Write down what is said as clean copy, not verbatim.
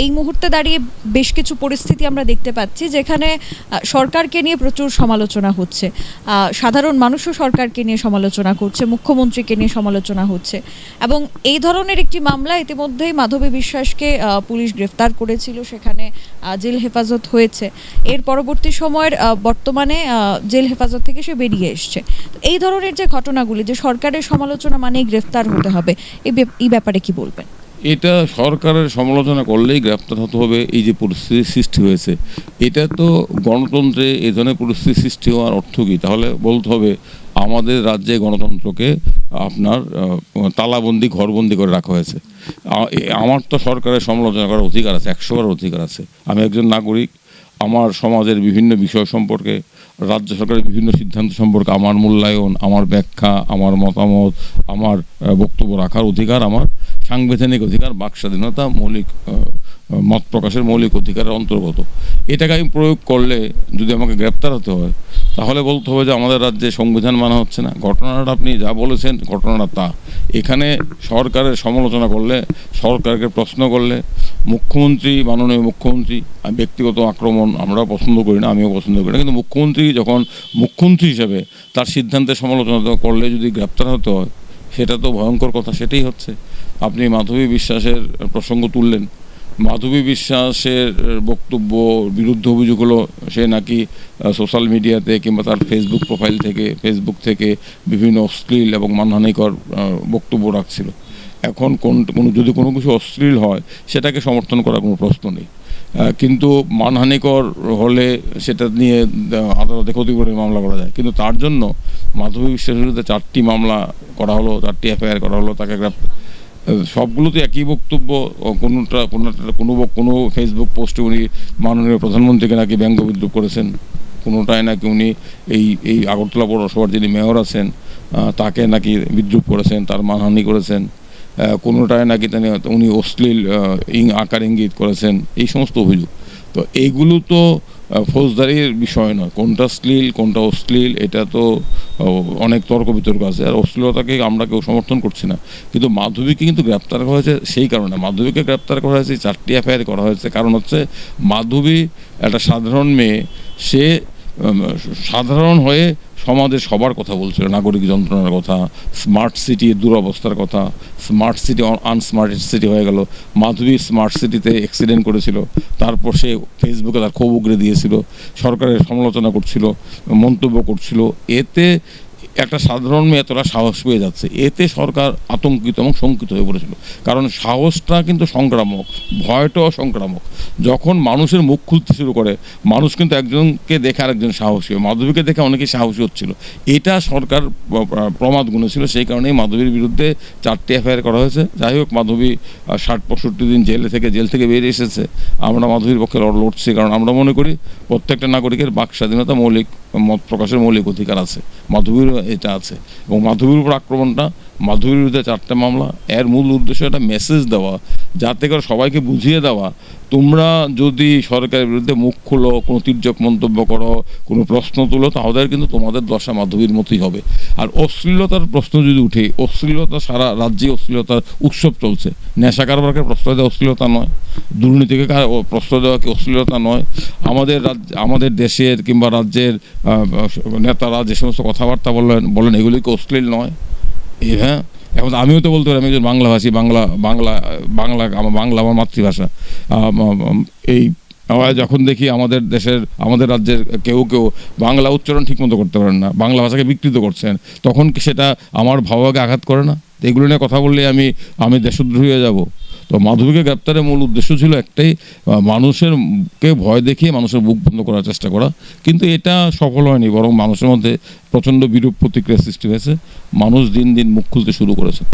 এই মুহূর্তে দাঁড়িয়ে বেশ কিছু পরিস্থিতি আমরা দেখতে পাচ্ছি যেখানে সরকারকে নিয়ে প্রচুর সমালোচনা হচ্ছে, সাধারণ মানুষও সরকারকে নিয়ে সমালোচনা করছে, মুখ্যমন্ত্রীকে নিয়ে সমালোচনা হচ্ছে। এবং এই ধরনের একটি মামলা ইতিমধ্যেই মাধবী বিশ্বাসকে পুলিশ গ্রেফতার করেছিল, সেখানে জেল হেফাজত হয়েছে। এর পরবর্তী সময়ের বর্তমানে জেল হেফাজত থেকে সে বেরিয়ে এসছে। এই ধরনের যে ঘটনাগুলি, যে সরকারের সমালোচনা মানেই গ্রেফতার হতে হবে, এই ব্যাপারে কি বলবেন? এটা সরকারের সমালোচনা করলেই গ্রেপ্তার হতে হবে, এই যে পরিস্থিতি সৃষ্টি হয়েছে, এটা তো গণতন্ত্রে এই ধরনের পরিস্থিতি সৃষ্টি হওয়ার অর্থ কী? তাহলে বলতে হবে আমাদের রাজ্যে গণতন্ত্রকে আপনার তালাবন্দি, ঘরবন্দি করে রাখা হয়েছে। আমার তো সরকারের সমালোচনা করার অধিকার আছে, 100বার অধিকার আছে। আমি একজন নাগরিক, আমার সমাজের বিভিন্ন বিষয় সম্পর্কে, রাজ্য সরকারের বিভিন্ন সিদ্ধান্ত সম্পর্কে আমার মূল্যায়ন, আমার ব্যাখ্যা, আমার মতামত, আমার বক্তব্য রাখার অধিকার আমার সাংবিধানিক অধিকার, বাক স্বাধীনতা, মৌলিক মত প্রকাশের মৌলিক অধিকারের অন্তর্গত। এটাকে আমি প্রয়োগ করলে যদি আমাকে গ্রেপ্তার হতে হয়, তাহলে বলতে হবে যে আমাদের রাজ্যে সংবিধান মানা হচ্ছে না। ঘটনাটা আপনি যা বলেছেন ঘটনাটা তা। এখানে সরকারের সমালোচনা করলে, সরকারকে প্রশ্ন করলে, মুখ্যমন্ত্রী, মাননীয় মুখ্যমন্ত্রী, ব্যক্তিগত আক্রমণ আমরা পছন্দ করি না, আমিও পছন্দ করি না, কিন্তু মুখ্যমন্ত্রী যখন মুখ্যমন্ত্রী হিসেবে তার সিদ্ধান্তের সমালোচনা করলে যদি গ্রেপ্তার হতে হয়, সেটা তো ভয়ঙ্কর কথা। সেটাই হচ্ছে। আপনি মাধবী বিশ্বাসের প্রসঙ্গ তুললেন। মাধবী বিশ্বাসের বক্তব্য, বিরুদ্ধে অভিযোগ হলো সে নাকি সোশ্যাল মিডিয়াতে কিংবা তার ফেসবুক থেকে বিভিন্ন অশ্লীল এবং মানহানিকর বক্তব্য রাখছিল। এখন যদি কোনো কিছু অশ্লীল হয়, সেটাকে সমর্থন করার কোনো প্রশ্ন নেই, কিন্তু মানহানিকর হলে সেটা নিয়ে আদালতে ক্ষতিপূরণের মামলা করা যায়। কিন্তু তার জন্য মাধবী বিশ্বাসের বিরুদ্ধে 4টি মামলা করা হলো, 4টি এফআইআর করা হলো, তাকে সবগুলোতে একই বক্তব্য। কোনো ফেসবুক পোস্টে উনি মাননীয় প্রধানমন্ত্রীকে নাকি ব্যঙ্গ বিদ্রুপ করেছেন, কোনোটায় নাকি উনি এই আগরতলা পৌরসভার যিনি মেয়র আছেন তাকে নাকি বিদ্রুপ করেছেন, তার মানহানি করেছেন, কোনোটায় নাকি উনি অশ্লীল আকার ইঙ্গিত করেছেন, এই সমস্ত অভিযোগ। তো এইগুলো তো ফৌজদারির বিষয় নয়, কোনটা শ্লীল কোনটা অশ্লীল এটা তো অনেক তর্ক বিতর্ক আছে। আর অশ্লীলতাকে আমরা কেউ সমর্থন করছি না, কিন্তু মাধবীকে কিন্তু গ্রেপ্তার করা হয়েছে সেই কারণে। মাধবীকে গ্রেপ্তার করা হয়েছে, 4টি এফআইআর করা হয়েছে, কারণ হচ্ছে মাধবী একটা সাধারণ মেয়ে, সে সাধারণ হয়ে সমাজের সবার কথা বলছিল, নাগরিক যন্ত্রণার কথা, স্মার্ট সিটির দুরবস্থার কথা। স্মার্ট সিটি আনস্মার্ট সিটি হয়ে গেল। মাধবী স্মার্ট সিটিতে অ্যাক্সিডেন্ট করেছিল, তারপর সে ফেসবুকে তার ক্ষোভ উগরে দিয়েছিল, সরকারের সমালোচনা করছিল, মন্তব্য করছিল। এতে একটা সাধারণ মেয়ে এতটা সাহস পেয়ে যাচ্ছে, এতে সরকার আতঙ্কিত এবং শঙ্কিত হয়ে পড়েছিল। কারণ সাহসটা কিন্তু সংক্রামক, ভয়টাও সংক্রামক। যখন মানুষের মুখ খুলতে শুরু করে, মানুষ কিন্তু একজনকে দেখে আরেকজন সাহসী হয়। মাধবীকে দেখে অনেকেই সাহসী হচ্ছিল, এটা সরকার প্রমাদ গুনেছিল। সেই কারণেই মাধবীর বিরুদ্ধে 4টি এফআইআর করা হয়েছে। যাই হোক, মাধবী 60-65 দিন জেল থেকে বেরিয়ে এসেছে। আমরা মাধবীর পক্ষে লড়ছি, কারণ আমরা মনে করি প্রত্যেকটা নাগরিকের বাক স্বাধীনতা, মৌলিক মত প্রকাশের মৌলিক অধিকার আছে, মাধবীরও এটা আছে। এবং মাধবীর উপর আক্রমণটা, মাধবীর বিরুদ্ধে 4টে মামলা, এর মূল উদ্দেশ্য একটা মেসেজ দেওয়া, যাতে করে সবাইকে বুঝিয়ে দেওয়া, তোমরা যদি সরকারের বিরুদ্ধে মুখ খুলো, কোনো তির্যক মন্তব্য করো, কোনো প্রশ্ন তুলো, তাহলে কিন্তু তোমাদের দশা মাধবীর মতোই হবে। আর অশ্লীলতার প্রশ্ন যদি উঠে, অশ্লীলতা সারা রাজ্যে অশ্লীলতার উৎসব চলছে। নেশা কারবারকে প্রশ্রয় দেওয়া অশ্লীলতা নয়, দুর্নীতিকে প্রশ্রয় দেওয়া কি অশ্লীলতা নয়? আমাদের দেশের কিংবা রাজ্যের নেতারা যে সমস্ত কথাবার্তা বলেন এগুলি কি অশ্লীল নয়? হ্যাঁ, এখন আমিও তো বলতে পারি, আমি একজন বাংলাভাষী, বাংলা আমার মাতৃভাষা। এই যখন দেখি আমাদের রাজ্যের কেউ বাংলা উচ্চারণ ঠিকমতো করতে পারেন না, বাংলা ভাষাকে বিকৃত করছেন, তখন কি সেটা আমার ভাবকে আঘাত করে না? এগুলো নিয়ে কথা বললে আমি দেশদ্রোহী হয়ে যাব? তো মাধবীকে গ্রেপ্তারের মূল উদ্দেশ্য ছিল একটাই, মানুষকে ভয় দেখিয়ে মানুষের বুক বন্ধ করার চেষ্টা করা। কিন্তু এটা সফল হয়নি, বরং মানুষের মধ্যে প্রচণ্ড বিরূপ প্রতিক্রিয়া সৃষ্টি হয়েছে। মানুষ দিন দিন মুখ খুলতে শুরু করেছে।